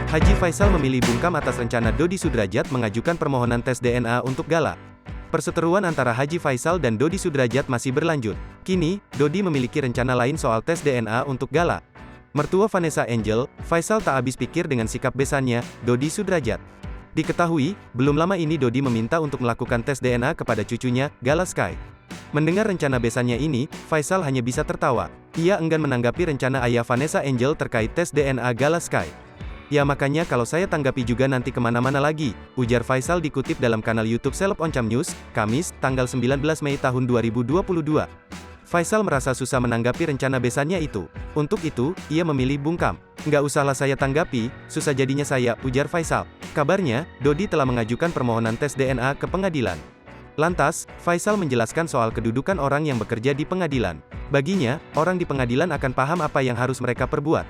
Haji Faisal memilih bungkam atas rencana Dodi Sudrajat mengajukan permohonan tes DNA untuk Gala. Perseteruan antara Haji Faisal dan Dodi Sudrajat masih berlanjut. Kini, Dodi memiliki rencana lain soal tes DNA untuk Gala. Mertua Vanessa Angel, Faisal tak habis pikir dengan sikap besannya, Dodi Sudrajat. Diketahui, belum lama ini Dodi meminta untuk melakukan tes DNA kepada cucunya, Gala Sky. Mendengar rencana besannya ini, Faisal hanya bisa tertawa. Ia enggan menanggapi rencana ayah Vanessa Angel terkait tes DNA Gala Sky. Ya makanya kalau saya tanggapi juga nanti kemana-mana lagi, ujar Faisal dikutip dalam kanal YouTube Seleb Oncam News, Kamis, tanggal 19 Mei tahun 2022. Faisal merasa susah menanggapi rencana besannya itu. Untuk itu, ia memilih bungkam. Nggak usahlah saya tanggapi, susah jadinya saya, ujar Faisal. Kabarnya, Dodi telah mengajukan permohonan tes DNA ke pengadilan. Lantas, Faisal menjelaskan soal kedudukan orang yang bekerja di pengadilan. Baginya, orang di pengadilan akan paham apa yang harus mereka perbuat.